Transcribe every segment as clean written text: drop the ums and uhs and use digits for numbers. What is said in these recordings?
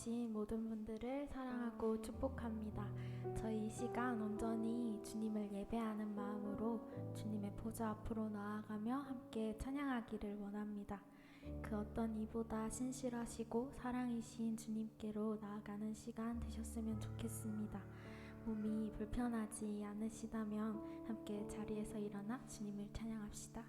나오신 모든 분들을 사랑하고 축복합니다. 저희 이 시간 온전히 주님을 예배하는 마음으로 주님의 보좌 앞으로 나아가며 함께 찬양하기를 원합니다. 그 어떤 이보다 신실하시고 사랑이신 주님께로 나아가는 시간 되셨으면 좋겠습니다. 몸이 불편하지 않으시다면 함께 자리에서 일어나 주님을 찬양합시다.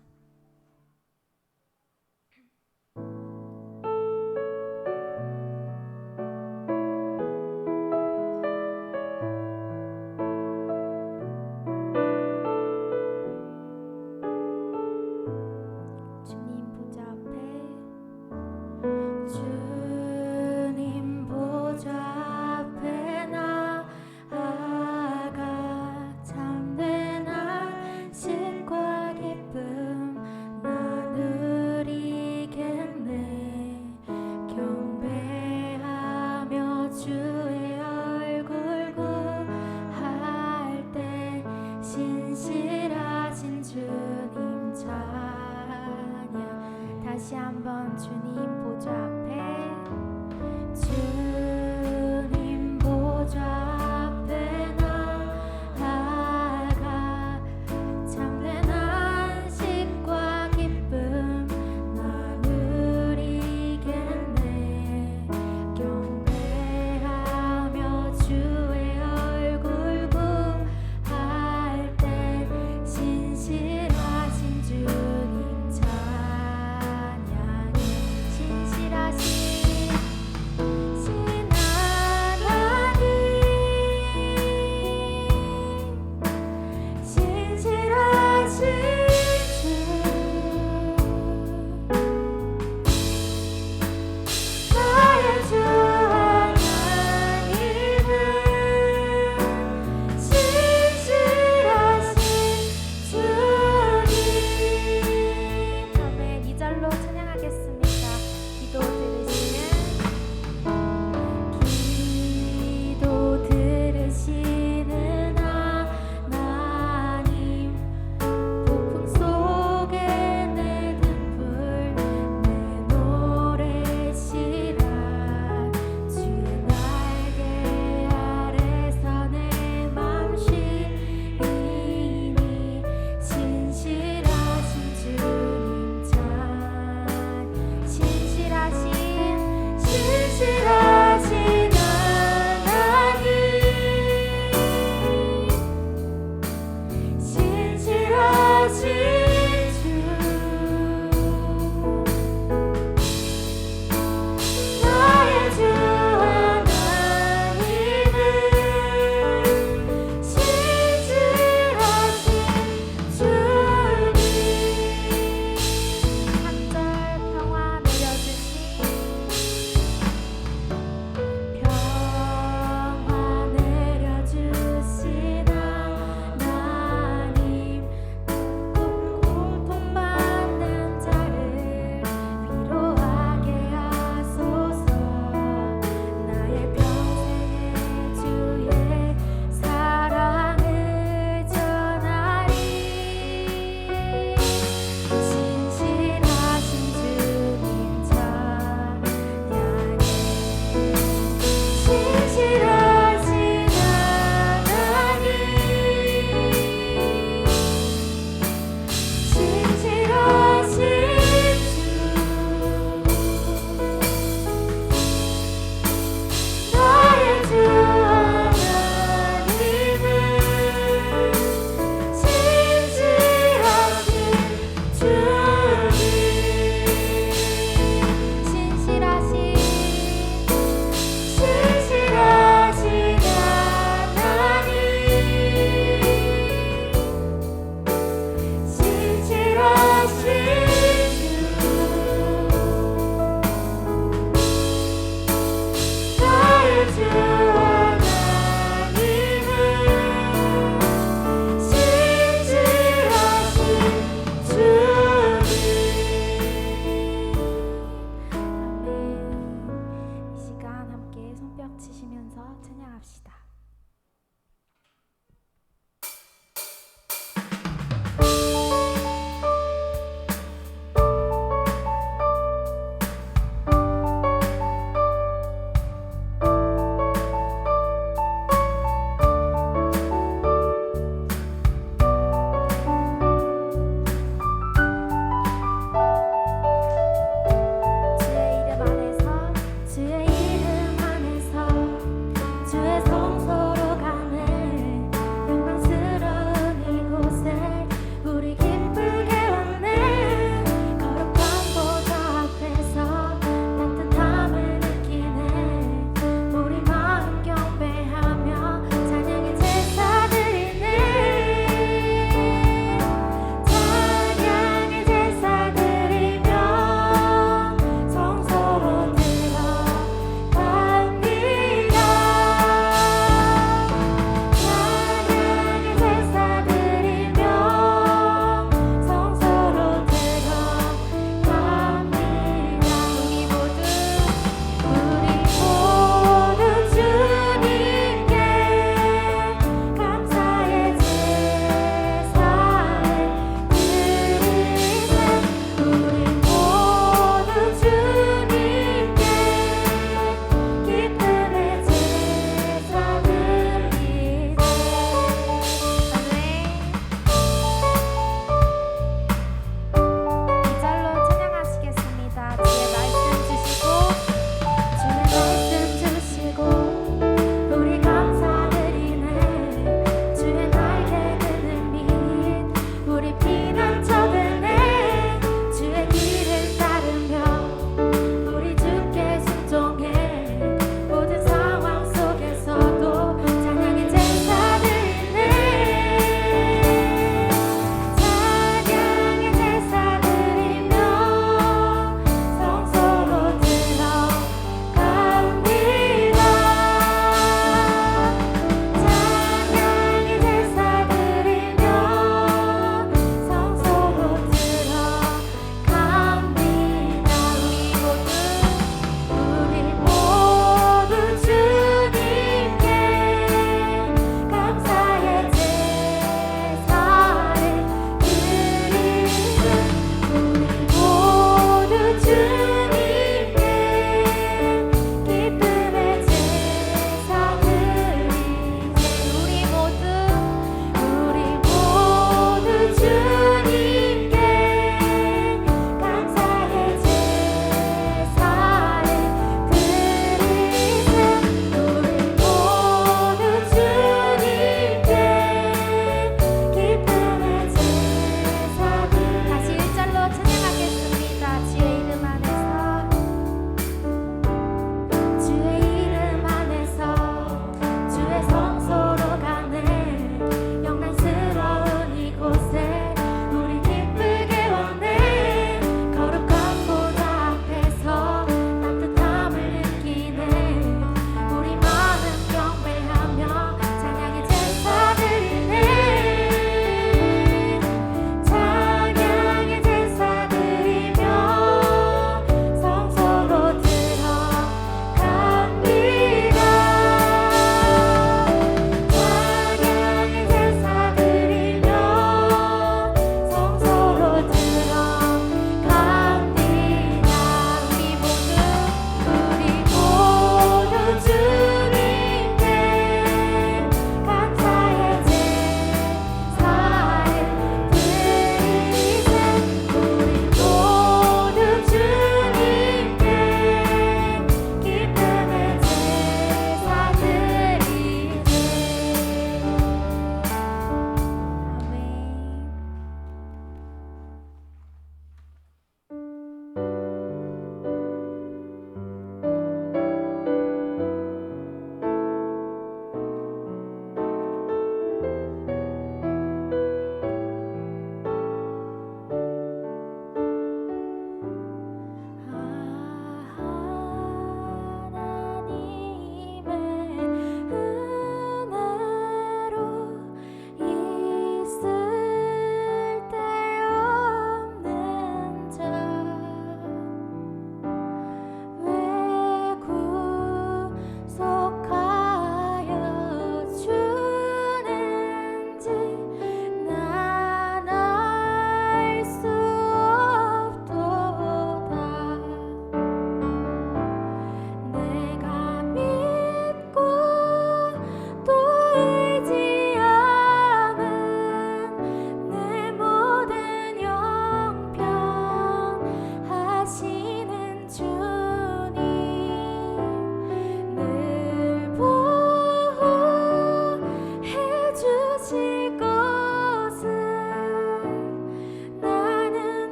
주님 보좌 앞에 주님 보좌 앞에 나아가 참된 안식과 기쁨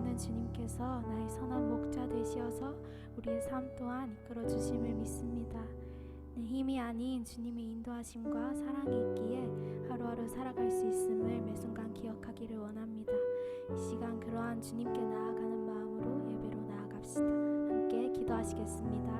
되시는 주님께서 나의 선한 목자 되시어서 우리의 삶 또한 이끌어 주심을 믿습니다. 내 힘이 아닌 주님의 인도하심과 사랑이 있기에 하루하루 살아갈 수 있음을 매 순간 기억하기를 원합니다. 이 시간 그러한 주님께 나아가는 마음으로 예배로 나아갑시다. 함께 기도하시겠습니다.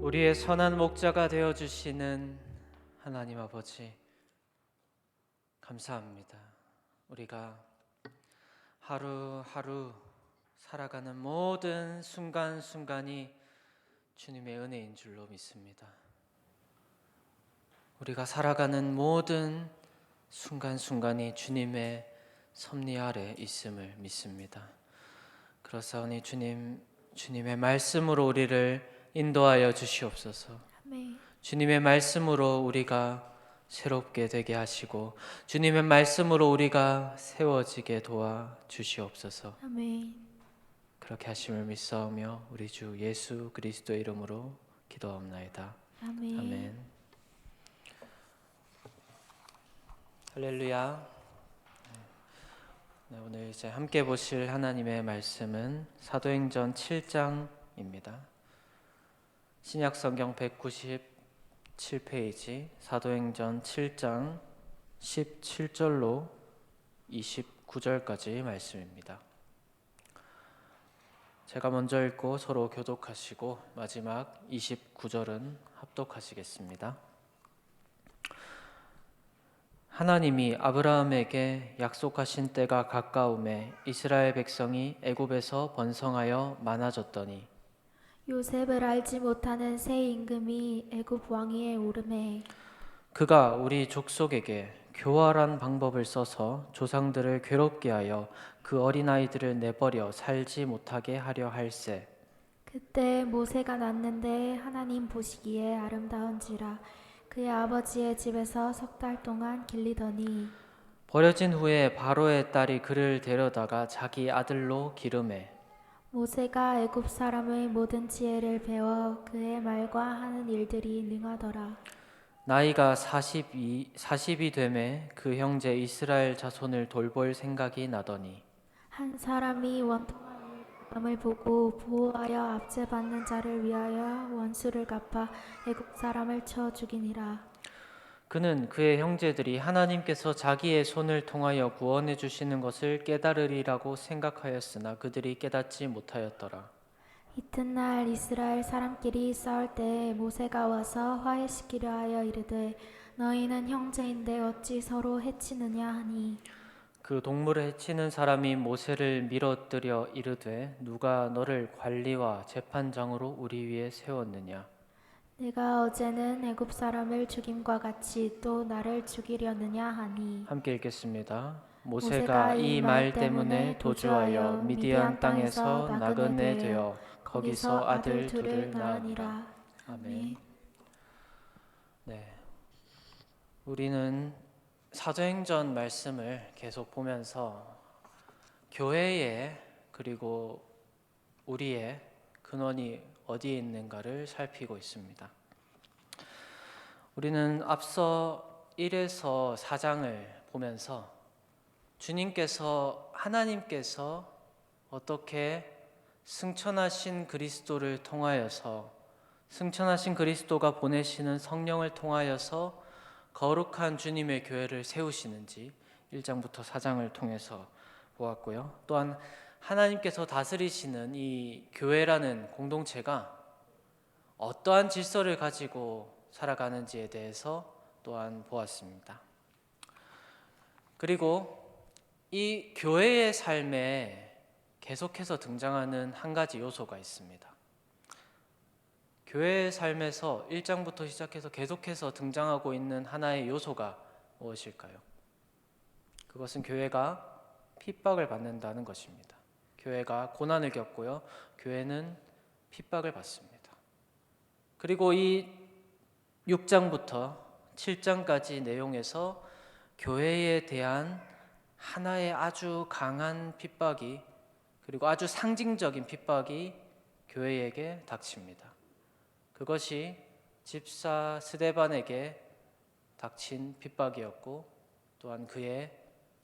우리의 선한 목자가 되어주시는 하나님 아버지, 감사합니다. 우리가 하루하루 살아가는 모든 순간순간이 주님의 은혜인 줄로 믿습니다. 우리가 살아가는 모든 순간순간이 주님의 섭리 아래 있음을 믿습니다. 그러사오니 주님의 말씀으로 우리를 인도하여 주시옵소서. 아멘. 주님의 말씀으로 우리가 새롭게 되게 하시고 주님의 말씀으로 우리가 세워지게 도와 주시옵소서. 아멘. 그렇게 하심을 믿사오며 우리 주 예수 그리스도의 이름으로 기도하옵나이다. 아멘. 아멘. 할렐루야. 네, 오늘 이제 함께 보실 하나님의 말씀은 사도행전 7장입니다. 신약성경 197페이지 사도행전 7장 17절로 29절까지 말씀입니다. 제가 먼저 읽고 서로 교독하시고 마지막 29절은 합독하시겠습니다. 하나님이 아브라함에게 약속하신 때가 가까움에 이스라엘 백성이 애굽에서 번성하여 많아졌더니 요셉을 알지 못하는 새 임금이 애굽 왕위에 오르매 그가 우리 족속에게 교활한 방법을 써서 조상들을 괴롭게 하여 그 어린아이들을 내버려 살지 못하게 하려 할세. 그때 모세가 낳는데 하나님 보시기에 아름다운지라 그의 아버지의 집에서 3달 동안 길리더니 버려진 후에 바로의 딸이 그를 데려다가 자기 아들로 기르매 모세가 애굽 사람의 모든 지혜를 배워 그의 말과 하는 일들이 능하더라. 나이가 40이 되매 그 형제 이스라엘 자손을 돌볼 생각이 나더니 한 사람이 원통한 밤을 보고 보호하여 압제받는 자를 위하여 원수를 갚아 애굽 사람을 쳐 죽이니라. 그는 그의 형제들이 하나님께서 자기의 손을 통하여 구원해 주시는 것을 깨달으리라고 생각하였으나 그들이 깨닫지 못하였더라. 이튿날 이스라엘 사람끼리 싸울 때 모세가 와서 화해시키려 하여 이르되 너희는 형제인데 어찌 서로 해치느냐 하니 그 동물을 해치는 사람이 모세를 밀어뜨려 이르되 누가 너를 관리와 재판장으로 우리 위에 세웠느냐. 내가 어제는 애굽 사람을 죽임과 같이 또 나를 죽이려느냐 하니 함께 읽겠습니다. 모세가 이 말 때문에 도주하여 미디안 땅에서 나그네 되어 거기서 아들 둘을 낳으니라. 아멘. 네, 우리는 사도행전 말씀을 계속 보면서 교회의 그리고 우리의 근원이 어디에 있는가를 살피고 있습니다. 우리는 앞서 1에서 4장을 보면서 하나님께서 어떻게 승천하신 그리스도를 통하여서 승천하신 그리스도가 보내시는 성령을 통하여서 거룩한 주님의 교회를 세우시는지 1장부터 4장을 통해서 보았고요. 또한 하나님께서 다스리시는 이 교회라는 공동체가 어떠한 질서를 가지고 살아가는지에 대해서 또한 보았습니다. 그리고 이 교회의 삶에 계속해서 등장하는 한 가지 요소가 있습니다. 교회의 삶에서 1장부터 시작해서 계속해서 등장하고 있는 하나의 요소가 무엇일까요? 그것은 교회가 핍박을 받는다는 것입니다. 교회가 고난을 겪고요. 교회는 핍박을 받습니다. 그리고 이 6장부터 7장까지 내용에서 교회에 대한 하나의 아주 강한 핍박이, 그리고 아주 상징적인 핍박이 교회에게 닥칩니다. 그것이 집사 스데반에게 닥친 핍박이었고 또한 그의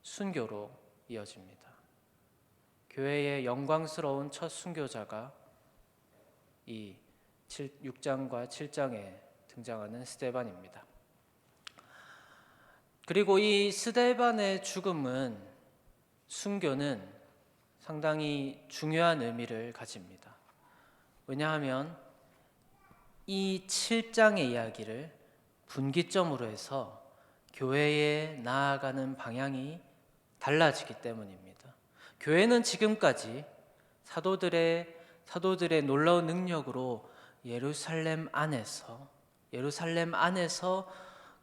순교로 이어집니다. 교회의 영광스러운 첫 순교자가 이 6장과 7장에 등장하는 스데반입니다. 그리고 이 스데반의 죽음은, 순교는 상당히 중요한 의미를 가집니다. 왜냐하면 이 7장의 이야기를 분기점으로 해서 교회에 나아가는 방향이 달라지기 때문입니다. 교회는 지금까지 사도들의 놀라운 능력으로 예루살렘 안에서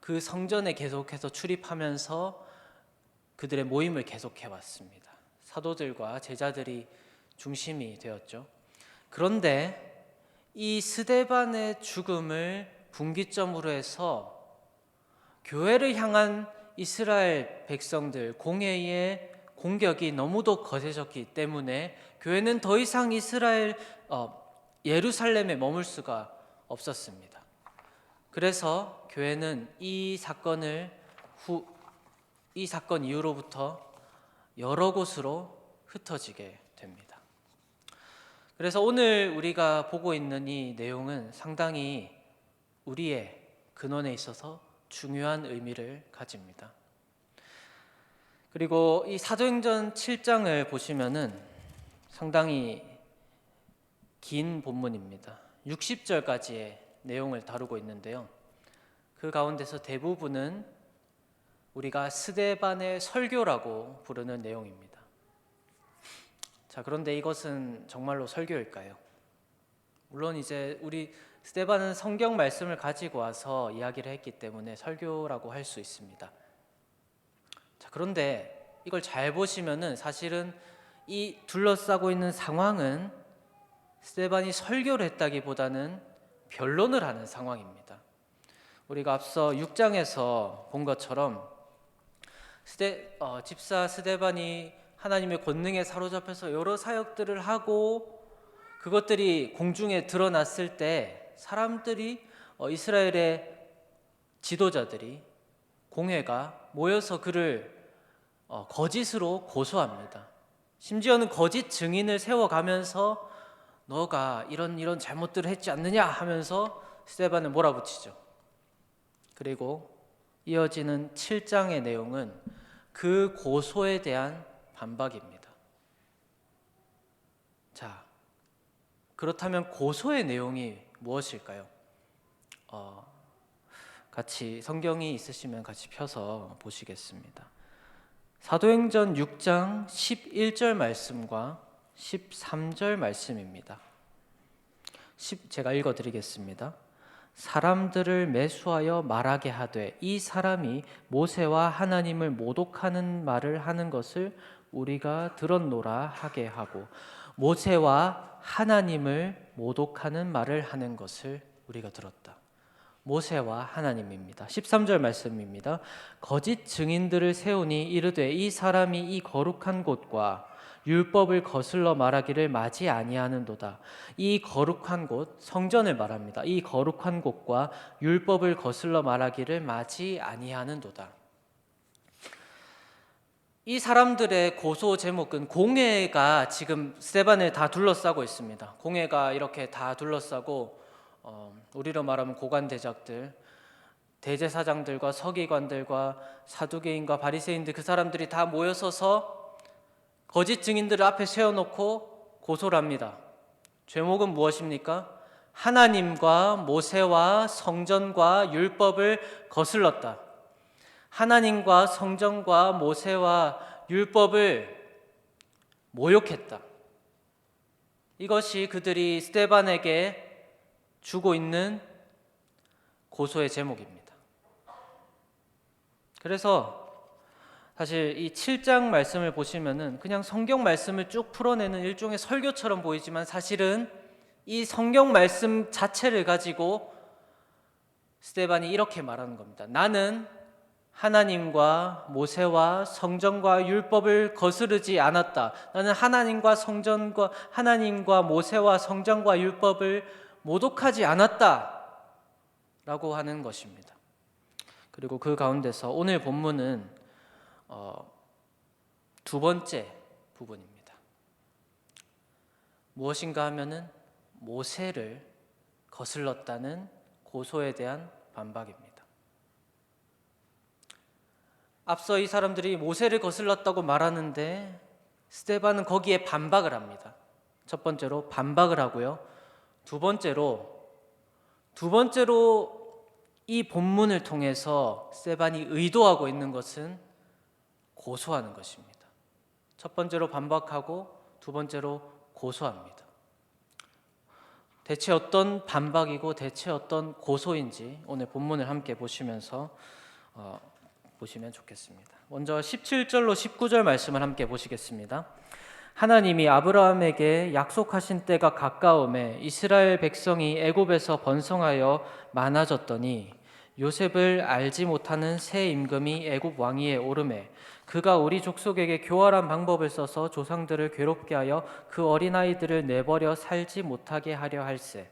그 성전에 계속해서 출입하면서 그들의 모임을 계속해 왔습니다. 사도들과 제자들이 중심이 되었죠. 그런데 이 스데반의 죽음을 분기점으로 해서 교회를 향한 이스라엘 백성들 공회의 공격이 너무도 거세졌기 때문에 교회는 더 이상 예루살렘에 머물 수가 없었습니다. 그래서 교회는 이 사건 이후로부터 여러 곳으로 흩어지게 됩니다. 그래서 오늘 우리가 보고 있는 이 내용은 상당히 우리의 근원에 있어서 중요한 의미를 가집니다. 그리고 이 사도행전 7장을 보시면은 상당히 긴 본문입니다. 60절까지의 내용을 다루고 있는데요. 그 가운데서 대부분은 우리가 스데반의 설교라고 부르는 내용입니다. 자, 그런데 이것은 정말로 설교일까요? 물론 이제 우리 스데반은 성경 말씀을 가지고 와서 이야기를 했기 때문에 설교라고 할 수 있습니다. 자, 그런데 이걸 잘 보시면은 사실은 이 둘러싸고 있는 상황은 스데반이 설교를 했다기보다는 변론을 하는 상황입니다. 우리가 앞서 6장에서 본 것처럼 집사 스데반이 하나님의 권능에 사로잡혀서 여러 사역들을 하고 그것들이 공중에 드러났을 때 사람들이 이스라엘의 지도자들이 공회가 모여서 그를 거짓으로 고소합니다. 심지어는 거짓 증인을 세워가면서 너가 이런 잘못들을 했지 않느냐 하면서 스데반을 몰아붙이죠. 그리고 이어지는 7장의 내용은 그 고소에 대한 반박입니다. 자, 그렇다면 고소의 내용이 무엇일까요? 같이 성경이 있으시면 같이 펴서 보시겠습니다. 사도행전 6장 11절 말씀과 13절 말씀입니다. 제가 읽어드리겠습니다. 사람들을 매수하여 말하게 하되 이 사람이 모세와 하나님을 모독하는 말을 하는 것을 우리가 들었노라 하게 하고, 모세와 하나님을 모독하는 말을 하는 것을 우리가 들었다. 모세와 하나님입니다. 13절 말씀입니다. 거짓 증인들을 세우니 이르되 이 사람이 이 거룩한 곳과 율법을 거슬러 말하기를 마지 아니하는도다. 이 거룩한 곳, 성전을 말합니다. 이 거룩한 곳과 율법을 거슬러 말하기를 마지 아니하는도다. 이 사람들의 고소 제목은, 공회가 지금 스데반을 다 둘러싸고 있습니다. 공회가 이렇게 다 둘러싸고 우리로 말하면 고관대작들, 대제사장들과 서기관들과 사두개인과 바리새인들, 그 사람들이 다 모여서서 거짓 증인들을 앞에 세워놓고 고소를 합니다. 제목은 무엇입니까? 하나님과 모세와 성전과 율법을 거슬렀다. 하나님과 성전과 모세와 율법을 모욕했다. 이것이 그들이 스데반에게 주고 있는 고소의 제목입니다. 그래서 사실 이 7장 말씀을 보시면은 그냥 성경 말씀을 쭉 풀어내는 일종의 설교처럼 보이지만 사실은 이 성경 말씀 자체를 가지고 스데반이 이렇게 말하는 겁니다. 나는 하나님과 모세와 성전과 율법을 거스르지 않았다. 나는 하나님과 모세와 성전과 율법을 모독하지 않았다. 라고 하는 것입니다. 그리고 그 가운데서 오늘 본문은 두 번째 부분입니다. 무엇인가 하면은 모세를 거슬렀다는 고소에 대한 반박입니다. 앞서 이 사람들이 모세를 거슬렀다고 말하는데 스데반은 거기에 반박을 합니다. 첫 번째로 반박을 하고요. 두 번째로 이 본문을 통해서 스데반이 의도하고 있는 것은 고소하는 것입니다. 첫 번째로 반박하고 두 번째로 고소합니다. 대체 어떤 반박이고 대체 어떤 고소인지 오늘 본문을 함께 보시면서 보시면 좋겠습니다. 먼저 17절로 19절 말씀을 함께 보시겠습니다. 하나님이 아브라함에게 약속하신 때가 가까움에 이스라엘 백성이 애굽에서 번성하여 많아졌더니 요셉을 알지 못하는 새 임금이 애굽 왕위에 오르매 그가 우리 족속에게 교활한 방법을 써서 조상들을 괴롭게 하여 그 어린아이들을 내버려 살지 못하게 하려 할세.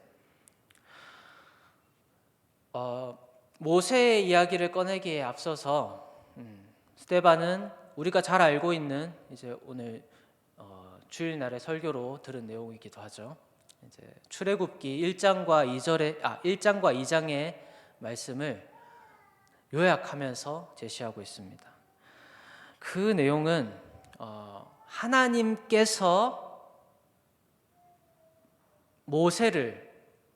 모세의 이야기를 꺼내기에 앞서서 스데반은 우리가 잘 알고 있는 이제 오늘 주일날의 설교로 들은 내용이기도 하죠. 이제 출애굽기 1장과 2장의 말씀을 요약하면서 제시하고 있습니다. 그 내용은 하나님께서 모세를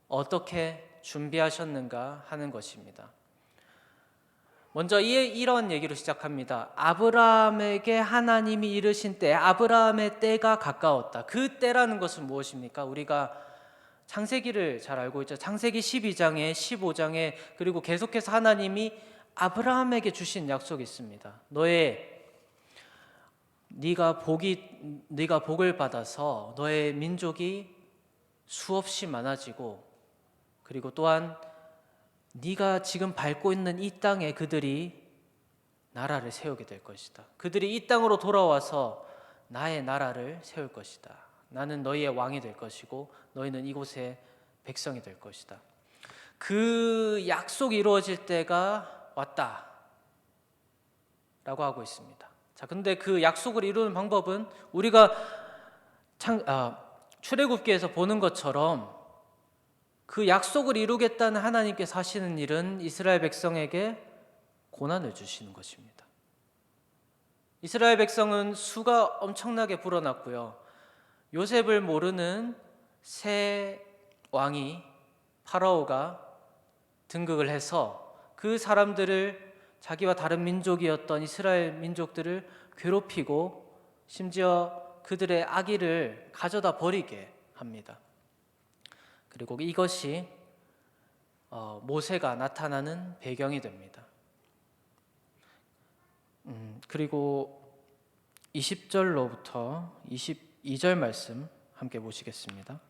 어떻게 준비하셨는가 하는 것입니다. 먼저 이런 얘기로 시작합니다. 아브라함에게 하나님이 이르신 때, 아브라함의 때가 가까웠다. 그 때라는 것은 무엇입니까? 우리가 창세기를 잘 알고 있죠. 창세기 12장에 15장에 그리고 계속해서 하나님이 아브라함에게 주신 약속이 있습니다. 네가 복을 받아서 너의 민족이 수없이 많아지고 그리고 또한 네가 지금 밟고 있는 이 땅에 그들이 나라를 세우게 될 것이다. 그들이 이 땅으로 돌아와서 나의 나라를 세울 것이다. 나는 너희의 왕이 될 것이고 너희는 이곳의 백성이 될 것이다. 그 약속이 이루어질 때가 왔다 라고 하고 있습니다. 자, 근데 그 약속을 이루는 방법은 우리가 출애굽기에서 보는 것처럼 그 약속을 이루겠다는 하나님께서 하시는 일은 이스라엘 백성에게 고난을 주시는 것입니다. 이스라엘 백성은 수가 엄청나게 불어났고요. 요셉을 모르는 새 왕이 파라오가 등극을 해서 그 사람들을 자기와 다른 민족이었던 이스라엘 민족들을 괴롭히고 심지어 그들의 아기를 가져다 버리게 합니다. 그리고 이것이 모세가 나타나는 배경이 됩니다. 그리고 20절로부터 22절 말씀 함께 보시겠습니다.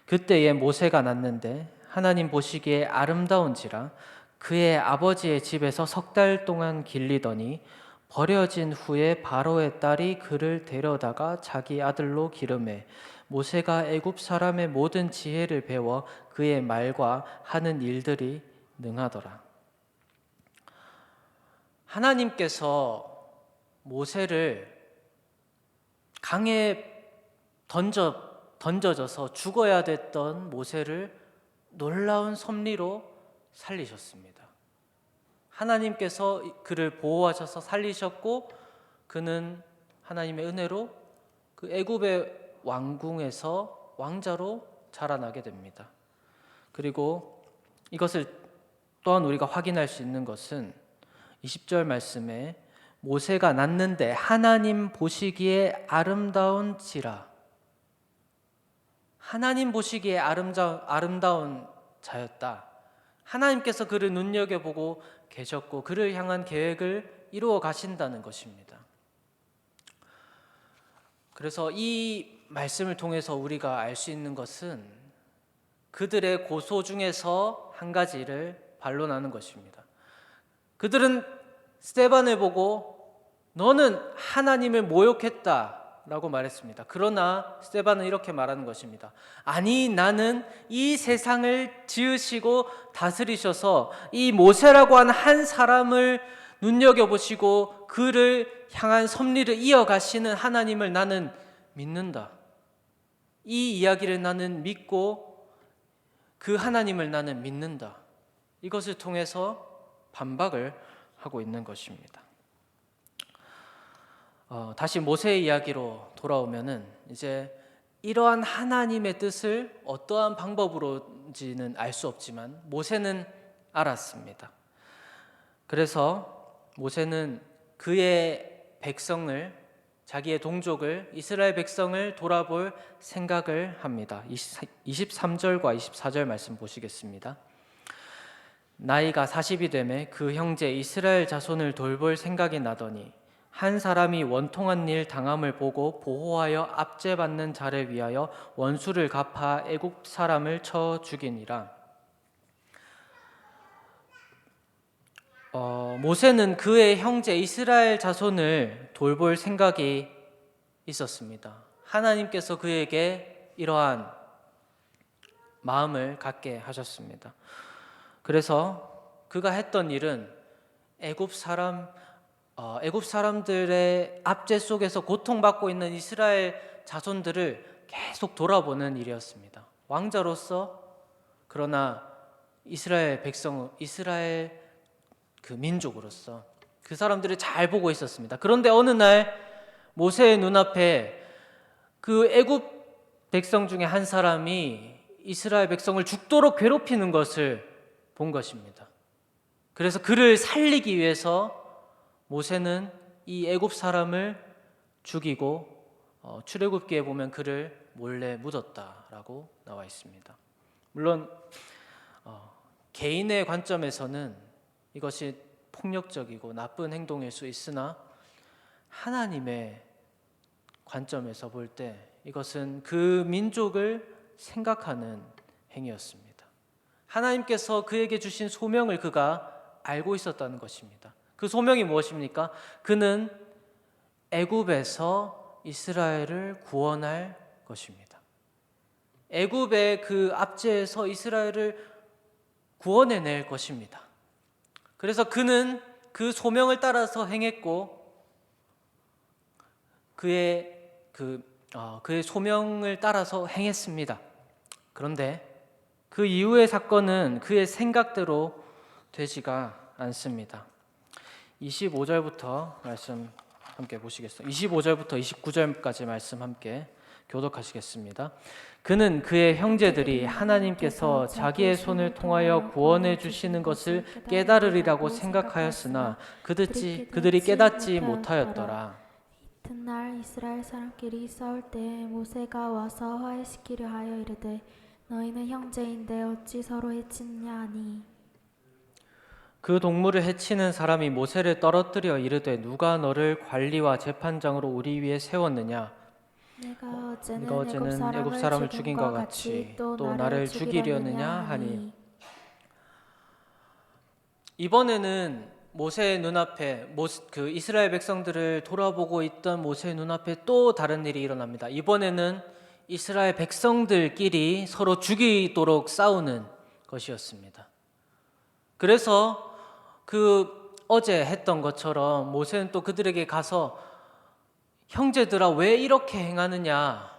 그때에 모세가 났는데 하나님 보시기에 아름다운지라 그의 아버지의 집에서 3달 동안 길리더니 버려진 후에 바로의 딸이 그를 데려다가 자기 아들로 기르매 모세가 애굽 사람의 모든 지혜를 배워 그의 말과 하는 일들이 능하더라. 하나님께서 모세를 강에 던져져서 죽어야 됐던 모세를 놀라운 섭리로 살리셨습니다. 하나님께서 그를 보호하셔서 살리셨고 그는 하나님의 은혜로 그 애굽의 왕궁에서 왕자로 자라나게 됩니다. 그리고 이것을 또한 우리가 확인할 수 있는 것은 20절 말씀에 모세가 낳는데 하나님 보시기에 아름다운지라. 하나님 보시기에 아름다운 자였다. 하나님께서 그를 눈여겨보고 계셨고 그를 향한 계획을 이루어 가신다는 것입니다. 그래서 이 말씀을 통해서 우리가 알 수 있는 것은 그들의 고소 중에서 한 가지를 반론하는 것입니다. 그들은 스데반을 보고 너는 하나님을 모욕했다 라고 말했습니다. 그러나 스데반은 이렇게 말하는 것입니다. 아니, 나는 이 세상을 지으시고 다스리셔서 이 모세라고 하는 한 사람을 눈여겨보시고 그를 향한 섭리를 이어가시는 하나님을 나는 믿는다. 이 이야기를 나는 믿고 그 하나님을 나는 믿는다. 이것을 통해서 반박을 하고 있는 것입니다. 다시 모세의 이야기로 돌아오면은 이제 이러한 하나님의 뜻을 어떠한 방법으로인지는 알 수 없지만 모세는 알았습니다. 그래서 모세는 그의 백성을, 자기의 동족을, 이스라엘 백성을 돌아볼 생각을 합니다. 23절과 24절 말씀 보시겠습니다. 나이가 40이 되매 그 형제 이스라엘 자손을 돌볼 생각이 나더니 한 사람이 원통한 일 당함을 보고 보호하여 압제받는 자를 위하여 원수를 갚아 애굽 사람을 쳐 죽이니라. 모세는 그의 형제 이스라엘 자손을 돌볼 생각이 있었습니다. 하나님께서 그에게 이러한 마음을 갖게 하셨습니다. 그래서 그가 했던 일은 애굽 사람들의 압제 속에서 고통받고 있는 이스라엘 자손들을 계속 돌아보는 일이었습니다. 왕자로서, 그러나 이스라엘 그 민족으로서 그 사람들을 잘 보고 있었습니다. 그런데 어느 날 모세의 눈앞에 그 애굽 백성 중에 한 사람이 이스라엘 백성을 죽도록 괴롭히는 것을 본 것입니다. 그래서 그를 살리기 위해서 모세는 이 애굽 사람을 죽이고 출애굽기에 보면 그를 몰래 묻었다라고 나와 있습니다. 물론 개인의 관점에서는 이것이 폭력적이고 나쁜 행동일 수 있으나 하나님의 관점에서 볼 때 이것은 그 민족을 생각하는 행위였습니다. 하나님께서 그에게 주신 소명을 그가 알고 있었다는 것입니다. 그 소명이 무엇입니까? 그는 애굽에서 이스라엘을 구원할 것입니다. 애굽의 그 압제에서 이스라엘을 구원해낼 것입니다. 그래서 그는 그 소명을 따라서 행했고 그의 소명을 따라서 행했습니다. 그런데 그 이후의 사건은 그의 생각대로 되지가 않습니다. 25절부터 말씀 함께 보시겠습니다. 25절부터 29절까지 말씀 함께 교독하시겠습니다. 그는 그의 형제들이 하나님께서 자기의 손을 통하여 구원해 주시는 것을 깨달으리라고 생각하였으나 그들이 깨닫지 못하였더라. 이튿날 이스라엘 사람끼리 싸울 때 모세가 와서 화해시키려 하여 이르되 너희는 형제인데 어찌 서로 해치느냐 하니 그 동물을 해치는 사람이 모세를 떨어뜨려 이르되 누가 너를 관리와 재판장으로 우리 위에 세웠느냐? 내가 어제는 애굽 사람을 죽인 것 같이 또 나를 죽이려느냐 하니. 이번에는 모세의 눈앞에 그 이스라엘 백성들을 돌아보고 있던 모세의 눈앞에 또 다른 일이 일어납니다. 이번에는 이스라엘 백성들끼리 서로 죽이도록 싸우는 것이었습니다. 그래서 그 어제 했던 것처럼 모세는 또 그들에게 가서 형제들아 왜 이렇게 행하느냐,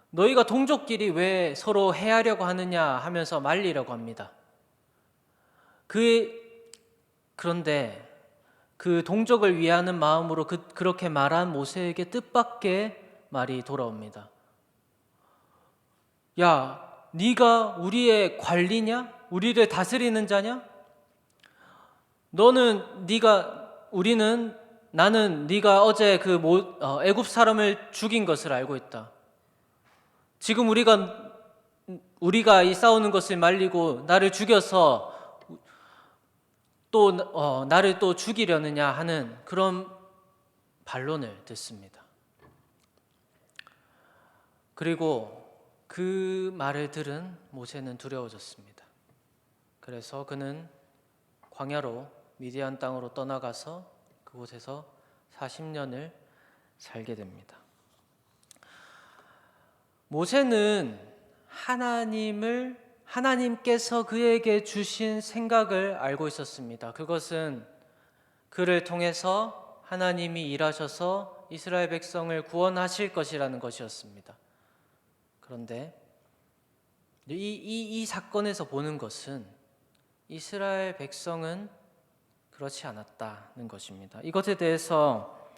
너희가 동족끼리 왜 서로 해하려고 하느냐 하면서 말리려고 합니다. 그런데 그 동족을 위하는 마음으로 그렇게 말한 모세에게 뜻밖의 말이 돌아옵니다. 야, 네가 우리의 관리냐? 우리를 다스리는 자냐? 나는 네가 어제 애굽 사람을 죽인 것을 알고 있다. 지금 우리가 우리가 이 싸우는 것을 말리고 나를 죽여서 또 나를 또 죽이려느냐 하는 그런 반론을 듣습니다. 그리고 그 말을 들은 모세는 두려워졌습니다. 그래서 그는 광야로 미디안 땅으로 떠나가서 그곳에서 40년을 살게 됩니다. 모세는 하나님께서 그에게 주신 생각을 알고 있었습니다. 그것은 그를 통해서 하나님이 일하셔서 이스라엘 백성을 구원하실 것이라는 것이었습니다. 그런데 이 사건에서 보는 것은 이스라엘 백성은 그렇지 않았다는 것입니다. 이것에 대해서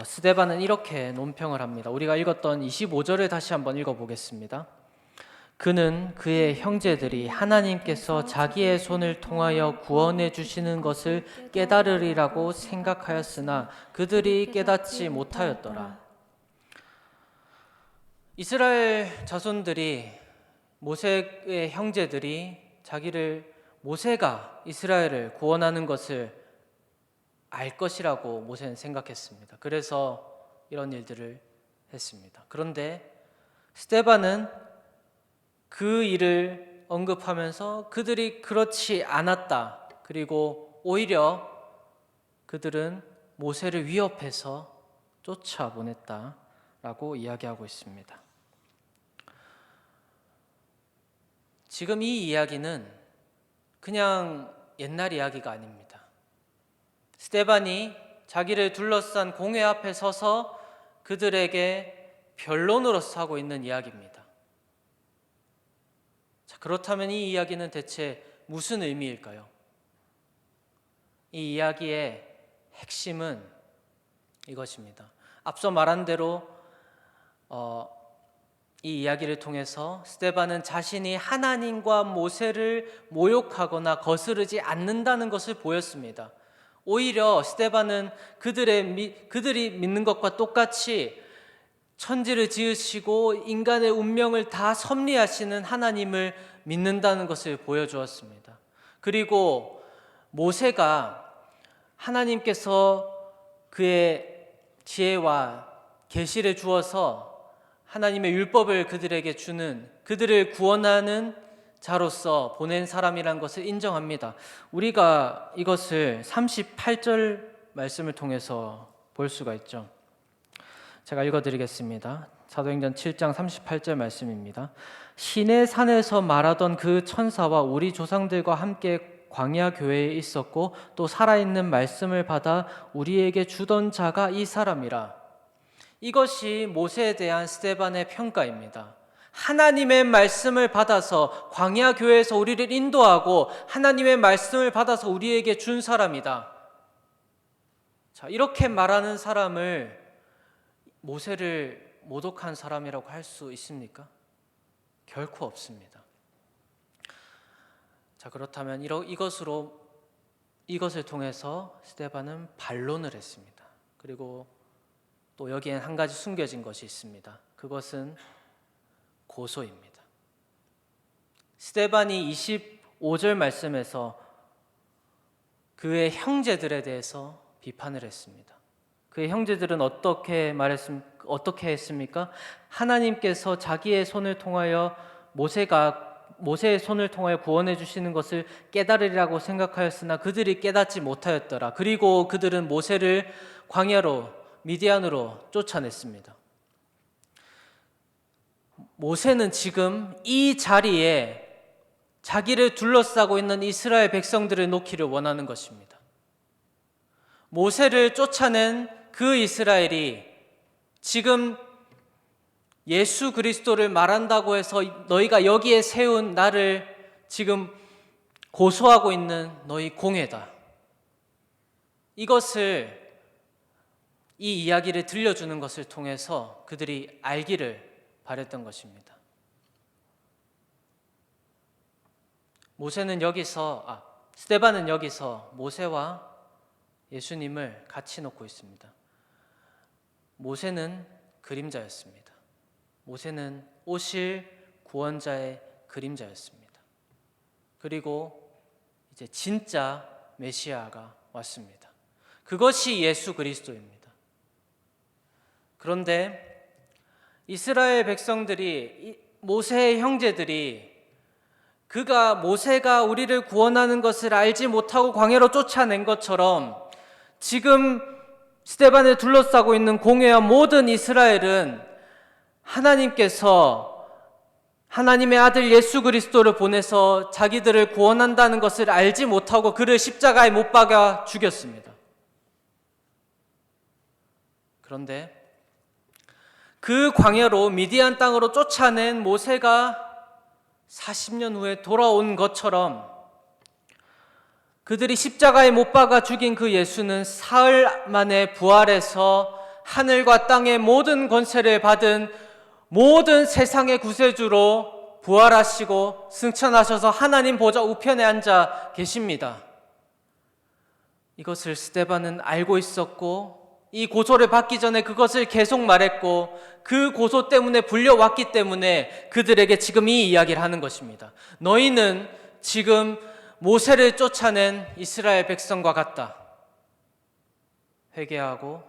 스데반은 이렇게 논평을 합니다. 우리가 읽었던 25절을 다시 한번 읽어보겠습니다. 그는 그의 형제들이 하나님께서 자기의 손을 통하여 구원해 주시는 것을 깨달으리라고 생각하였으나 그들이 깨닫지 못하였더라. 이스라엘 자손들이, 모세의 형제들이 모세가 이스라엘을 구원하는 것을 알 것이라고 모세는 생각했습니다. 그래서 이런 일들을 했습니다. 그런데 스데반은 그 일을 언급하면서 그들이 그렇지 않았다. 그리고 오히려 그들은 모세를 위협해서 쫓아보냈다라고 이야기하고 있습니다. 지금 이 이야기는 그냥 옛날 이야기가 아닙니다. 스데반이 자기를 둘러싼 공회 앞에 서서 그들에게 변론으로서 하고 있는 이야기입니다. 자, 그렇다면 이 이야기는 대체 무슨 의미일까요? 이 이야기의 핵심은 이것입니다. 앞서 말한 대로 이 이야기를 통해서 스데반은 자신이 하나님과 모세를 모욕하거나 거스르지 않는다는 것을 보였습니다. 오히려 스데반은 그들이 믿는 것과 똑같이 천지를 지으시고 인간의 운명을 다 섭리하시는 하나님을 믿는다는 것을 보여주었습니다. 그리고 모세가 하나님께서 그의 지혜와 계시를 주어서 하나님의 율법을 그들에게 주는, 그들을 구원하는 자로서 보낸 사람이라는 것을 인정합니다. 우리가 이것을 38절 말씀을 통해서 볼 수가 있죠. 제가 읽어드리겠습니다. 사도행전 7장 38절 말씀입니다. 시내 산에서 말하던 그 천사와 우리 조상들과 함께 광야 교회에 있었고 또 살아있는 말씀을 받아 우리에게 주던 자가 이 사람이라. 이것이 모세에 대한 스데반의 평가입니다. 하나님의 말씀을 받아서 광야 교회에서 우리를 인도하고 하나님의 말씀을 받아서 우리에게 준 사람이다. 자, 이렇게 말하는 사람을 모세를 모독한 사람이라고 할 수 있습니까? 결코 없습니다. 자, 그렇다면 이것을 통해서 스데반은 반론을 했습니다. 그리고 또 여기엔 한 가지 숨겨진 것이 있습니다. 그것은 고소입니다. 스데반이 25절 말씀에서 그의 형제들에 대해서 비판을 했습니다. 그의 형제들은 어떻게 했습니까? 하나님께서 자기의 손을 통하여 모세의 손을 통하여 구원해 주시는 것을 깨달으리라고 생각하였으나 그들이 깨닫지 못하였더라. 그리고 그들은 모세를 광야로 미디안으로 쫓아냈습니다. 모세는 지금 이 자리에 자기를 둘러싸고 있는 이스라엘 백성들을 놓기를 원하는 것입니다. 모세를 쫓아낸 그 이스라엘이 지금 예수 그리스도를 말한다고 해서 너희가 여기에 세운 나를 지금 고소하고 있는 너희 공회다. 이 이야기를 들려주는 것을 통해서 그들이 알기를 바랬던 것입니다. 스데반은 여기서 모세와 예수님을 같이 놓고 있습니다. 모세는 그림자였습니다. 모세는 오실 구원자의 그림자였습니다. 그리고 이제 진짜 메시아가 왔습니다. 그것이 예수 그리스도입니다. 그런데 이스라엘 백성들이, 모세의 형제들이 모세가 우리를 구원하는 것을 알지 못하고 광야로 쫓아낸 것처럼 지금 스데반을 둘러싸고 있는 공회와 모든 이스라엘은 하나님께서 하나님의 아들 예수 그리스도를 보내서 자기들을 구원한다는 것을 알지 못하고 그를 십자가에 못 박아 죽였습니다. 그런데 그 광야로 미디안 땅으로 쫓아낸 모세가 40년 후에 돌아온 것처럼 그들이 십자가에 못 박아 죽인 그 예수는 사흘 만에 부활해서 하늘과 땅의 모든 권세를 받은 모든 세상의 구세주로 부활하시고 승천하셔서 하나님 보좌 우편에 앉아 계십니다. 이것을 스데반은 알고 있었고 이 고소를 받기 전에 그것을 계속 말했고 그 고소 때문에 불려왔기 때문에 그들에게 지금 이 이야기를 하는 것입니다. 너희는 지금 모세를 쫓아낸 이스라엘 백성과 같다. 회개하고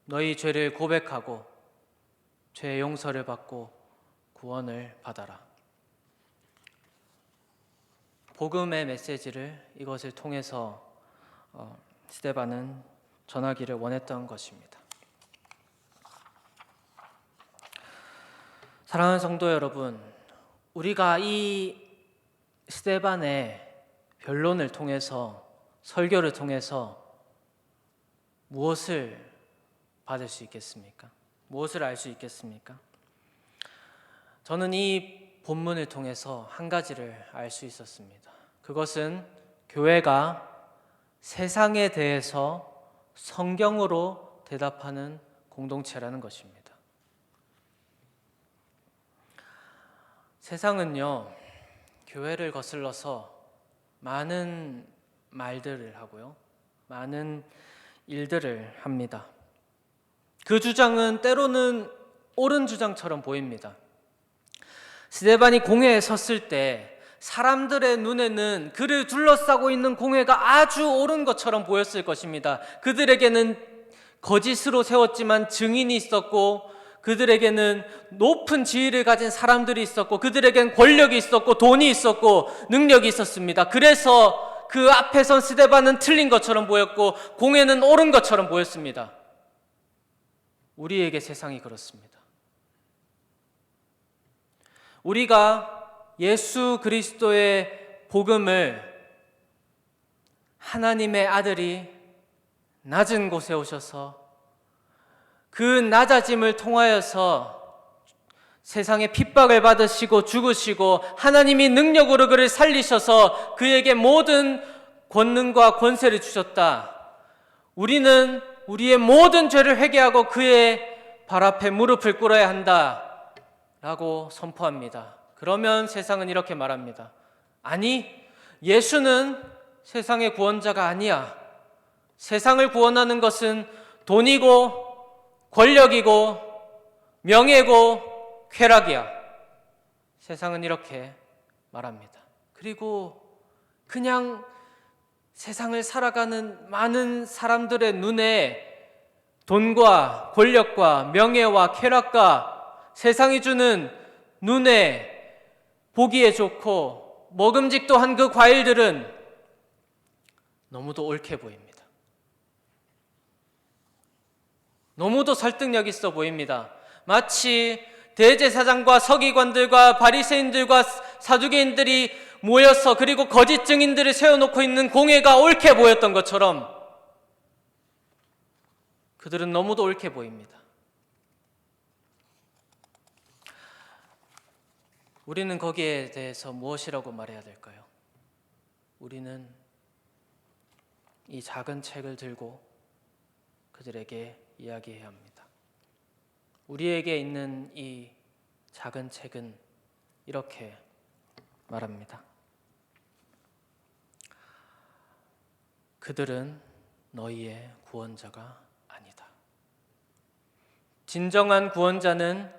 너희 죄를 고백하고 죄의 용서를 받고 구원을 받아라. 복음의 메시지를 이것을 통해서 스데반은 전하기를 원했던 것입니다. 사랑하는 성도 여러분, 우리가 이 스데반의 변론을 통해서, 설교를 통해서 무엇을 받을 수 있겠습니까? 무엇을 알 수 있겠습니까? 저는 이 본문을 통해서 한 가지를 알 수 있었습니다. 그것은 교회가 세상에 대해서 성경으로 대답하는 공동체라는 것입니다. 세상은요, 교회를 거슬러서 많은 말들을 하고요, 많은 일들을 합니다. 그 주장은 때로는 옳은 주장처럼 보입니다. 스데반이 공회에 섰을 때 사람들의 눈에는 그를 둘러싸고 있는 공회가 아주 옳은 것처럼 보였을 것입니다. 그들에게는 거짓으로 세웠지만 증인이 있었고, 그들에게는 높은 지위를 가진 사람들이 있었고, 그들에겐 권력이 있었고, 돈이 있었고, 능력이 있었습니다. 그래서 그 앞에 선 스데반은 틀린 것처럼 보였고 공회는 옳은 것처럼 보였습니다. 우리에게 세상이 그렇습니다. 우리가 예수 그리스도의 복음을 하나님의 아들이 낮은 곳에 오셔서 그 낮아짐을 통하여서 세상의 핍박을 받으시고 죽으시고 하나님이 능력으로 그를 살리셔서 그에게 모든 권능과 권세를 주셨다. 우리는 우리의 모든 죄를 회개하고 그의 발 앞에 무릎을 꿇어야 한다 라고 선포합니다. 그러면 세상은 이렇게 말합니다. 아니, 예수는 세상의 구원자가 아니야. 세상을 구원하는 것은 돈이고 권력이고 명예고 쾌락이야. 세상은 이렇게 말합니다. 그리고 그냥 세상을 살아가는 많은 사람들의 눈에 돈과 권력과 명예와 쾌락과 세상이 주는 눈에 보기에 좋고 먹음직도 한 그 과일들은 너무도 옳게 보입니다. 너무도 설득력 있어 보입니다. 마치 대제사장과 서기관들과 바리새인들과 사두개인들이 모여서 그리고 거짓 증인들을 세워놓고 있는 공회가 옳게 보였던 것처럼 그들은 너무도 옳게 보입니다. 우리는 거기에 대해서 무엇이라고 말해야 될까요? 우리는 이 작은 책을 들고 그들에게 이야기해야 합니다. 우리에게 있는 이 작은 책은 이렇게 말합니다. 그들은 너희의 구원자가 아니다. 진정한 구원자는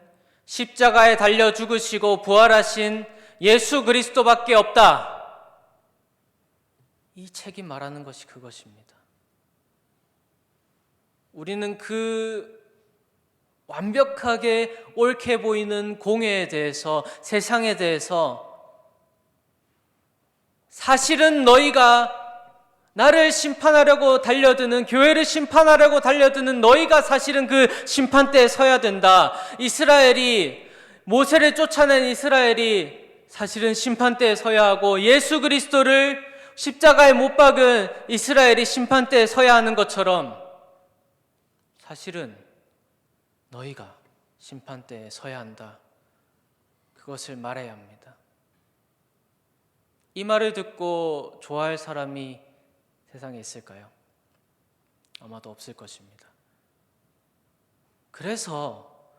십자가에 달려 죽으시고 부활하신 예수 그리스도밖에 없다. 이 책이 말하는 것이 그것입니다. 우리는 그 완벽하게 옳게 보이는 공의에 대해서, 세상에 대해서 사실은 너희가 나를 심판하려고 달려드는, 교회를 심판하려고 달려드는 너희가 사실은 그 심판대에 서야 된다. 모세를 쫓아낸 이스라엘이 사실은 심판대에 서야 하고, 예수 그리스도를 십자가에 못 박은 이스라엘이 심판대에 서야 하는 것처럼 사실은 너희가 심판대에 서야 한다. 그것을 말해야 합니다. 이 말을 듣고 좋아할 사람이 세상에 있을까요? 아마도 없을 것입니다. 그래서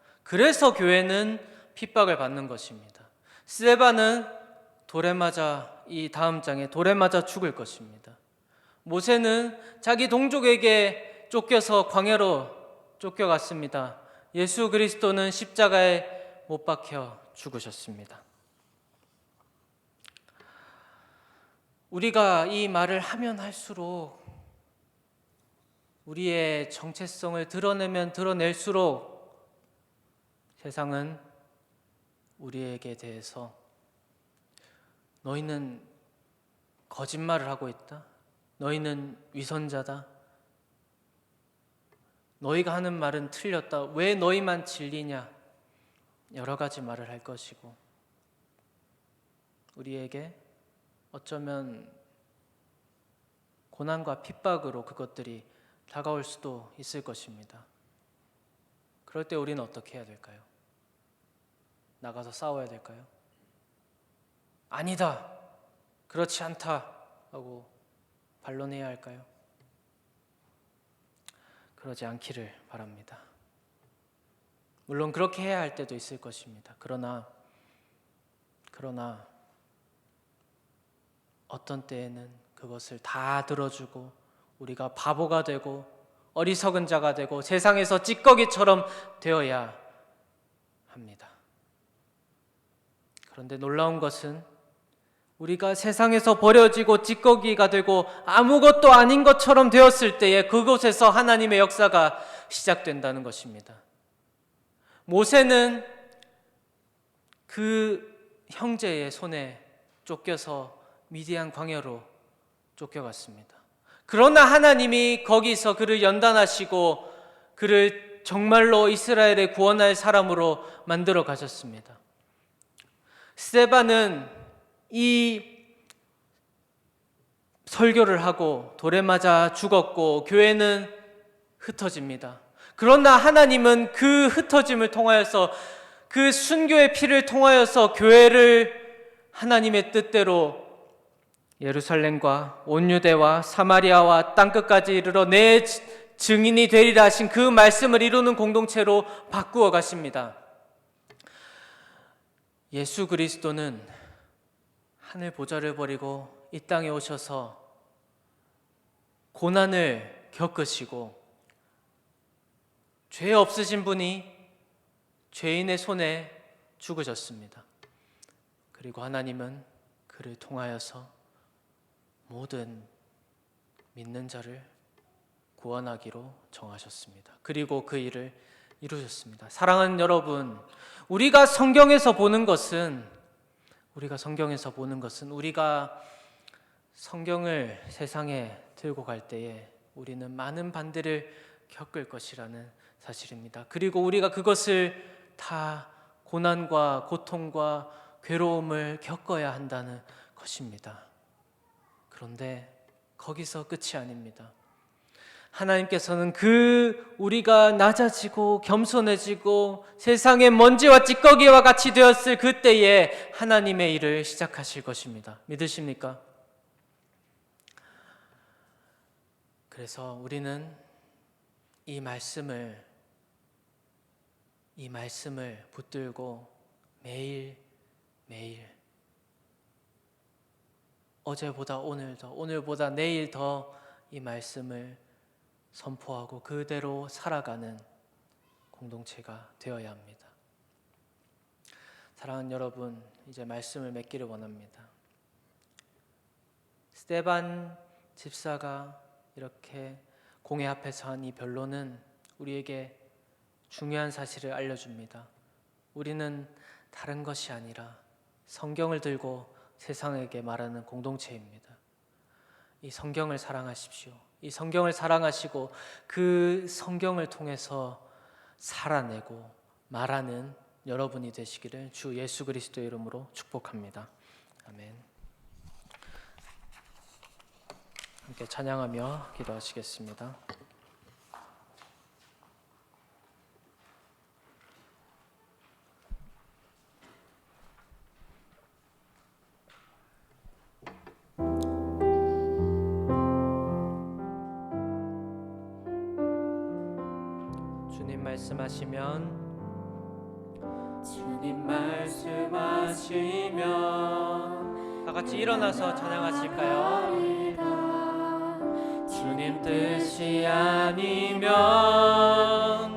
교회는 핍박을 받는 것입니다. 스데반은 돌에 맞아, 이 다음 장에 돌에 맞아 죽을 것입니다. 모세는 자기 동족에게 쫓겨서 광야로 쫓겨갔습니다. 예수 그리스도는 십자가에 못 박혀 죽으셨습니다. 우리가 이 말을 하면 할수록, 우리의 정체성을 드러내면 드러낼수록 세상은 우리에게 대해서 너희는 거짓말을 하고 있다. 너희는 위선자다. 너희가 하는 말은 틀렸다. 왜 너희만 진리냐? 여러 가지 말을 할 것이고, 우리에게 어쩌면 고난과 핍박으로 그것들이 다가올 수도 있을 것입니다. 그럴 때 우리는 어떻게 해야 될까요? 나가서 싸워야 될까요? 아니다, 그렇지 않다 하고 반론해야 할까요? 그러지 않기를 바랍니다. 물론 그렇게 해야 할 때도 있을 것입니다. 그러나 어떤 때에는 그것을 다 들어주고 우리가 바보가 되고 어리석은 자가 되고 세상에서 찌꺼기처럼 되어야 합니다. 그런데 놀라운 것은 우리가 세상에서 버려지고 찌꺼기가 되고 아무것도 아닌 것처럼 되었을 때에 그곳에서 하나님의 역사가 시작된다는 것입니다. 모세는 그 형제의 손에 쫓겨서 미디안 광야로 쫓겨갔습니다. 그러나 하나님이 거기서 그를 연단하시고 그를 정말로 이스라엘의 구원할 사람으로 만들어 가셨습니다. 스데반은 이 설교를 하고 돌에 맞아 죽었고 교회는 흩어집니다. 그러나 하나님은 그 흩어짐을 통하여서, 그 순교의 피를 통하여서 교회를 하나님의 뜻대로 예루살렘과 온 유대와 사마리아와 땅끝까지 이르러 내 증인이 되리라 하신 그 말씀을 이루는 공동체로 바꾸어 가십니다. 예수 그리스도는 하늘 보좌를 버리고 이 땅에 오셔서 고난을 겪으시고, 죄 없으신 분이 죄인의 손에 죽으셨습니다. 그리고 하나님은 그를 통하여서 모든 믿는 자를 구원하기로 정하셨습니다. 그리고 그 일을 이루셨습니다. 사랑하는 여러분, 우리가 성경에서 보는 것은 우리가 성경을 세상에 들고 갈 때에 우리는 많은 반대를 겪을 것이라는 사실입니다. 그리고 우리가 그것을 다 고난과 고통과 괴로움을 겪어야 한다는 것입니다. 그런데 거기서 끝이 아닙니다. 하나님께서는 우리가 낮아지고 겸손해지고 세상의 먼지와 찌꺼기와 같이 되었을 그때에 하나님의 일을 시작하실 것입니다. 믿으십니까? 그래서 우리는 이 말씀을 붙들고 매일 어제보다 오늘 더, 오늘보다 내일 더 이 말씀을 선포하고 그대로 살아가는 공동체가 되어야 합니다. 사랑하는 여러분, 이제 말씀을 맺기를 원합니다. 스데반 집사가 이렇게 공회 앞에서 한 이 변론은 우리에게 중요한 사실을 알려줍니다. 우리는 다른 것이 아니라 성경을 들고 세상에게 말하는 공동체입니다. 이 성경을 사랑하십시오. 이 성경을 사랑하시고 그 성경을 통해서 살아내고 말하는 여러분이 되시기를 주 예수 그리스도의 이름으로 축복합니다. 아멘. 함께 찬양하며 기도하시겠습니다. 주님 말씀하시면 주님 말씀하시면 다 같이 일어나서 찬양하실까요? 주님 뜻이 아니면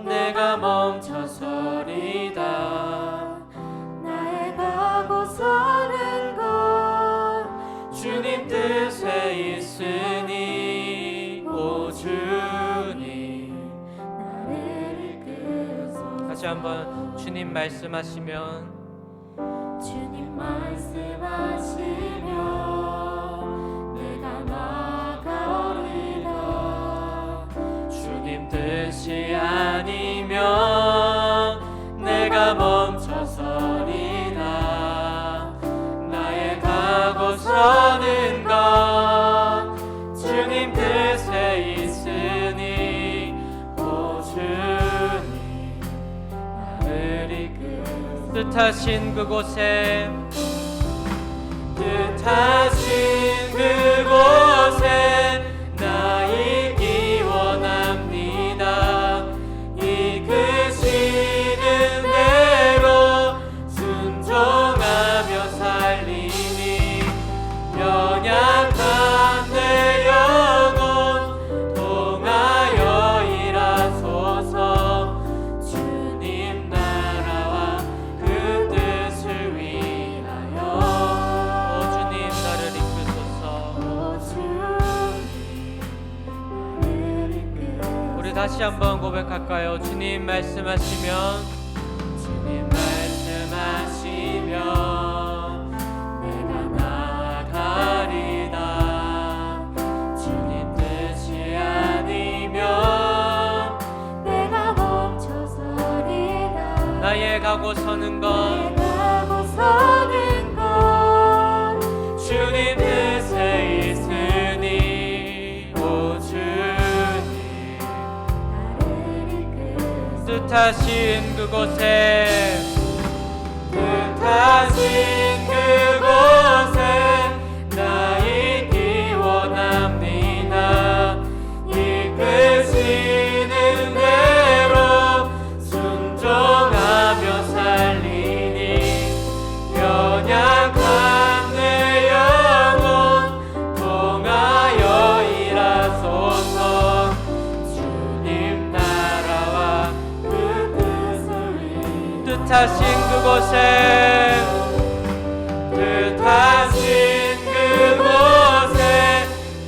내가 멈춰서리다. 나의 가고 서는 것 주님 뜻에 있으니 오 주님. 나를 이끄소서. 다시 한번 주님 말씀하시면 주님 말씀하시면 내가 나가리라. 주님 뜻이 아니면 내가 멈춰서리라. 나의 가고 서는 것 주님 뜻에 있으니 오 주님 나를 이끄소서. 뜻하신 그곳에 나 있기 원합니다. 이끄시는 대로 순종하며 살리니 연약한 내 영혼 통하여 일하소서. 주님 나라와 그 뜻을 위하여 오 주님 나를 이끄소서. 우리 다시 한번 고백할까요? 주님 말씀하시면 주님 말씀하시면 내가 나가리다. 주님 뜻이 아니면 내가 멈춰서리라. 나의 가고 서는 것 가고 서는 것 주님 뜻에 있으니 오 주님. 나를 이끄소서. 뜻하신 그곳에 나 있기 원합니다. 이끄시는 대로 순종하며 살리니 연약한 내 영혼 통하여 일하소서. 주님 나라와 그 뜻을 위해 뜻하신 그곳에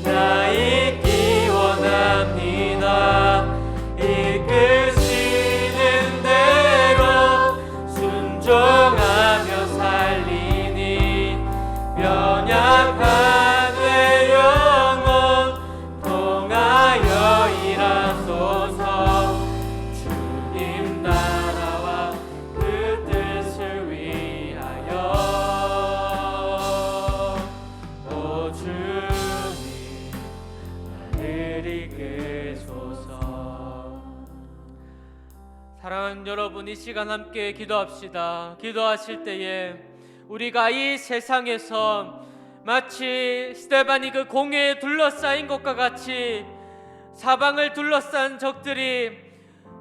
나 있기 원합니다. 이끄시는 대로 순종하며 살리니 연약한 내 영혼 통하여 일하소서. 주님 나라와 그 뜻을 위하여 오 주님 나를 이끄소서. 사랑하는 여러분, 이 시간 함께 기도합시다. 기도하실 때에 우리가 이 세상에서 마치 스데반이 그 공회에 둘러싸인 것과 같이 사방을 둘러싼 적들이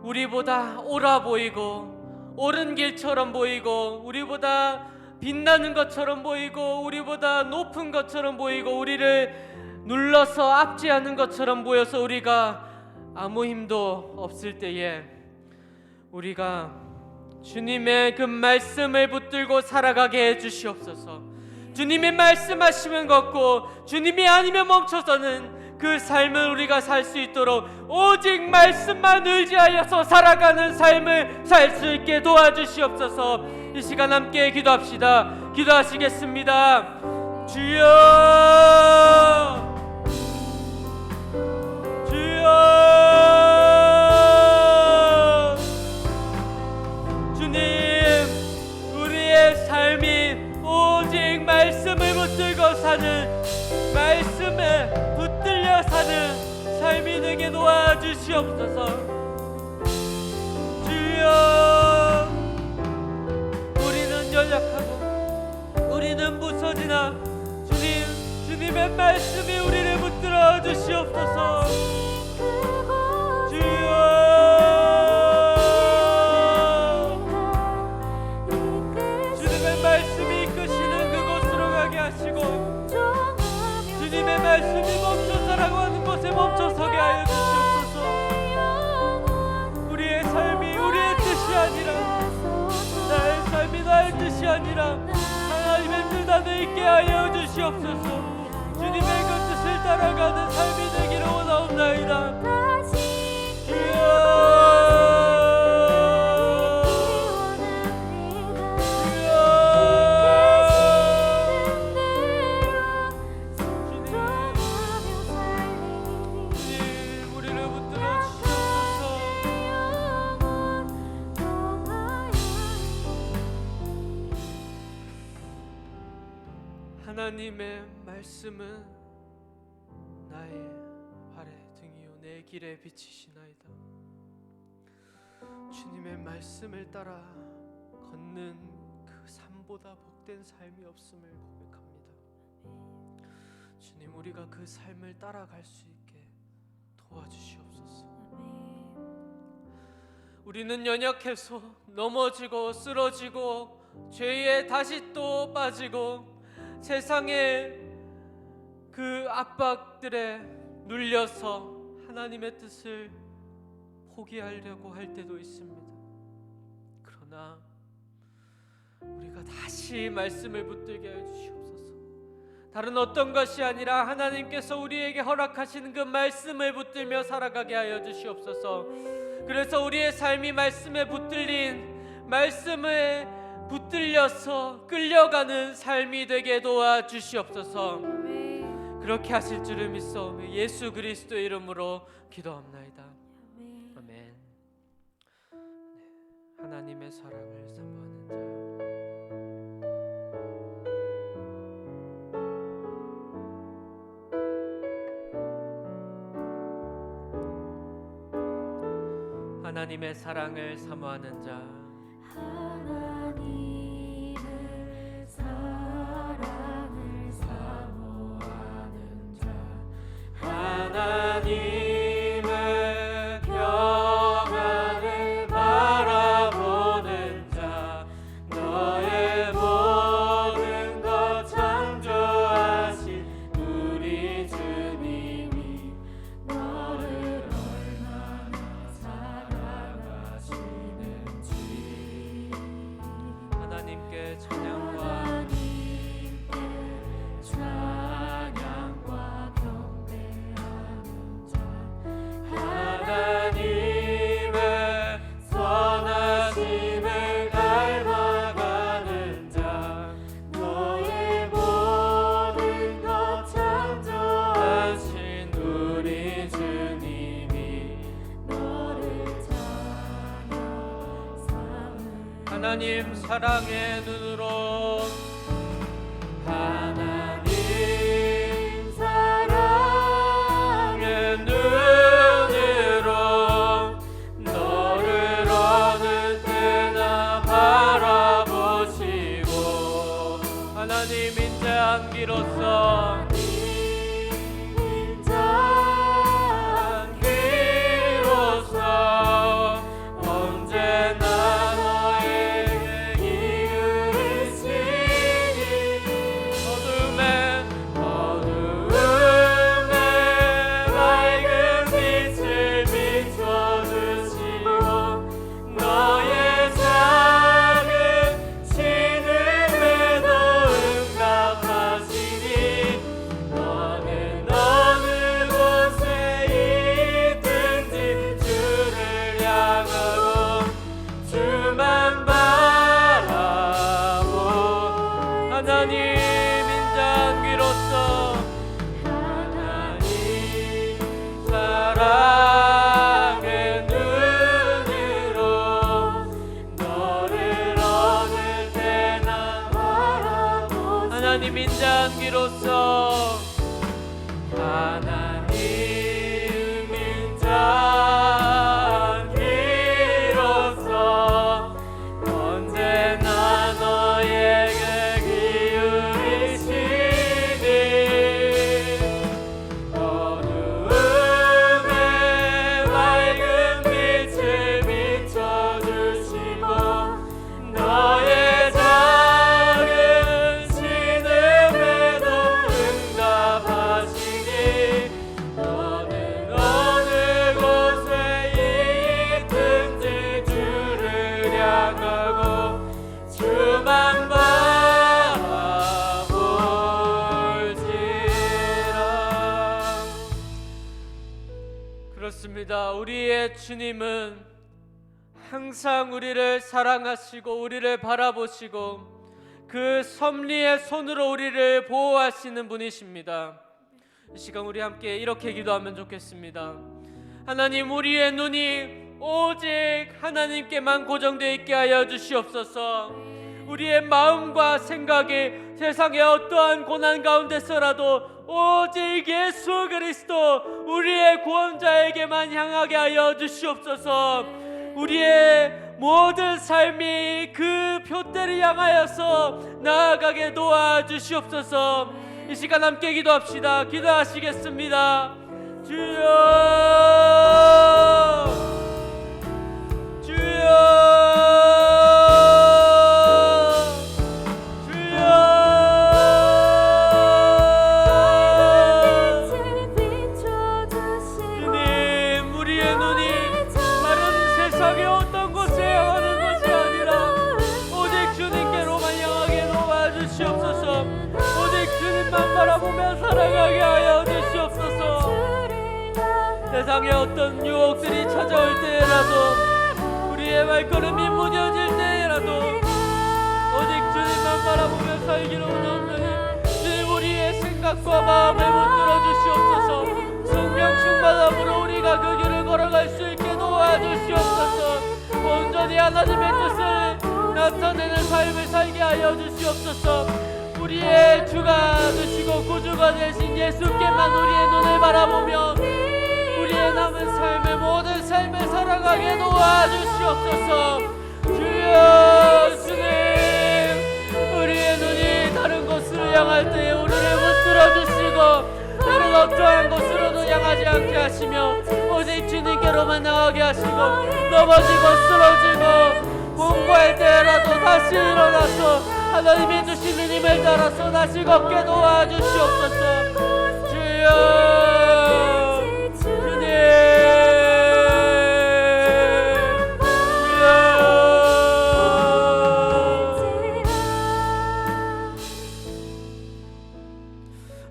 우리보다 옳아 보이고 옳은 길처럼 보이고 우리보다 빛나는 것처럼 보이고 우리보다 높은 것처럼 보이고 우리를 눌러서 압제하는 것처럼 보여서 우리가 아무 힘도 없을 때에 우리가 주님의 그 말씀을 붙들고 살아가게 해주시옵소서. 주님이 말씀하시면 걷고 주님이 아니면 멈춰서는 그 삶을 우리가 살 수 있도록 오직 말씀만 의지하여서 살아가는 삶을 살 수 있게 도와주시옵소서. 이 시간 함께 기도합시다. 기도하시겠습니다. 주여, 주여, 주님, 우리의 삶이 오직 말씀을 붙들고 사는, 말씀에 붙들려 사는 삶이 되게 도와주시옵소서. 주여, 우리는 연약하고 우리는 부서지나 주님의 말씀이 우리를 붙들어 주시옵소서. 주님의 말씀이 이끄시는 그곳으로 가게 하시고 주님의 말씀이 멈춰서라고 하는 곳에 멈춰서게 하여 주시옵소서. 우리의 삶이 우리의 뜻이 아니라, 나의 삶이 나의 뜻이 아니라 하나님의 뜻 안에 있게 하여 주시옵소서. 주님의 그 뜻을 따라가는 삶이 되기를 원하옵나이다. 하나님의 말씀은 나의 발의 등이요 내 길에 비치시나이다. 주님의 말씀을 따라 걷는 그 삶보다 복된 삶이 없음을 고백합니다. 주님, 우리가 그 삶을 따라갈 수 있게 도와주시옵소서. 우리는 연약해서 넘어지고 쓰러지고 죄에 다시 또 빠지고 세상의 그 압박들에 눌려서 하나님의 뜻을 포기하려고 할 때도 있습니다. 그러나 우리가 다시 말씀을 붙들게 해 주시옵소서. 다른 어떤 것이 아니라 하나님께서 우리에게 허락하시는 그 말씀을 붙들며 살아가게 하여 주시옵소서. 그래서 우리의 삶이 말씀에 붙들린, 말씀에 붙들려서 끌려가는 삶이 되게 도와주시옵소서. 그렇게 하실 줄을 믿사오며 예수 그리스도의 이름으로 기도합나이다. 아멘. 네. 하나님의 사랑을 사모하는 자, 하나님의 사랑을 사모하는 자, 하나님의 사랑을 사모하는 자, 하나님의 평안을 바라보는 자, 너의 모든 것 창조하신 우리 주님이 너를 얼마나 사랑하시는지 하나님께 찬양과 경배하는 자, 하나님의 선하심을 닮아가는 자, 너의 모든 것 창조하신 우리 주님이 너를 찾아 삼을 하나님 사랑의 눈으로, 하나님 사랑의 눈으로 너를 어느 때나 바라보시고, 하나님 인자한기로서 언제나 너에게 이르시 그렇습니다. 우리의 주님은 항상 우리를 사랑하시고 우리를 바라보시고 그 섭리의 손으로 우리를 보호하시는 분이십니다. 이 시간 우리 함께 이렇게 기도하면 좋겠습니다. 하나님, 우리의 눈이 오직 하나님께만 고정되어 있게 하여 주시옵소서. 우리의 마음과 생각이 세상의 어떠한 고난 가운데서라도 오직 예수 그리스도 우리의 구원자에게만 향하게 하여 주시옵소서. 우리의 모든 삶이 그 표대를 향하여서 나아가게 도와주시옵소서. 이 시간 함께 기도합시다. 기도하시겠습니다. 주여, 주여, 주님, 우리의 눈이 다른 세상의 어떤 곳에 향하는 것이 아니라 오직 주님께로만 향하게 도와주시옵소서. 오직 주님만 바라보며 살아가게 하여 주시옵소서. 세상에 어떤 유혹들이 찾아올 때라도 우리의 발걸음이 무뎌질 때라도 오직 주님만 바라보며 살기로 원하오니 주님, 우리의 생각과 마음을 붙들어 주시옵소서. 성령 충만함으로 우리가 그 길을 걸어갈 수 있게 도와주시옵소서. 온전히 하나님의 뜻을 나타내는 삶을 살게 하여 주시옵소서. 우리의 주가 되시고 구주가 되신 예수께만 우리의 눈을 바라보며 우리의 남은 삶의 모든 삶을 살아가게 도와주시옵소서. 주여, 주님, 우리의 눈이 다른 곳으로 향할 때에 우리를 붙들어 주시고 다른 어떠한 곳으로도 향하지 않게 하시며 오직 주님께로만 나가게 하시고 넘어지고 쓰러지고 공부할 때라도 다시 일어나서 하나님이 주시는 힘을 따라서 다시 걷게 도와주시옵소서. 주여, 주님,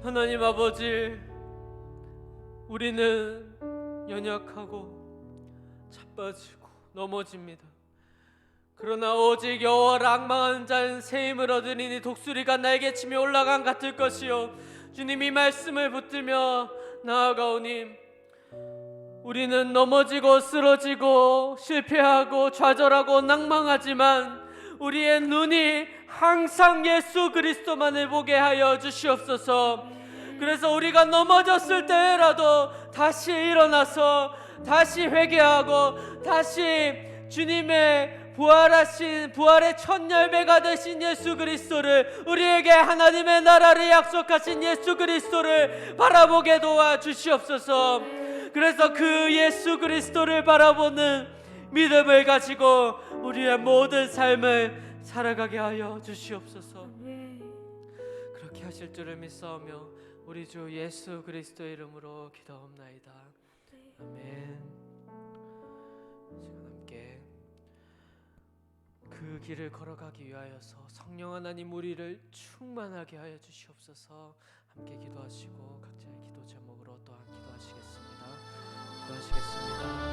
하나님 아버지, 우리는 연약하고 자빠지고 넘어집니다. 그러나 오직 여호와 락망한 자는 새 힘을 얻으리니 독수리가 날개 치며 올라간 같을 것이요. 주님이 말씀을 붙들며 나아가오니 우리는 넘어지고 쓰러지고 실패하고 좌절하고 낭망하지만 우리의 눈이 항상 예수 그리스도만을 보게 하여 주시옵소서. 그래서 우리가 넘어졌을 때라도 다시 일어나서 다시 회개하고 다시 주님의 부활의 첫 열매가 되신 예수 그리스도를, 우리에게 하나님의 나라를 약속하신 예수 그리스도를 바라보게 도와주시옵소서. 그래서 그 예수 그리스도를 바라보는 믿음을 가지고 우리의 모든 삶을 살아가게 하여 주시옵소서. 그렇게 하실 줄을 믿사오며 우리 주 예수 그리스도의 이름으로 기도합나이다. 아멘. 시간 함께 그 길을 걸어가기 위하여서 성령 하나님 우리를 충만하게 하여 주시옵소서. 함께 기도하시고 각자의 기도 제목으로 또한 기도하시겠습니다. 기도하시겠습니다.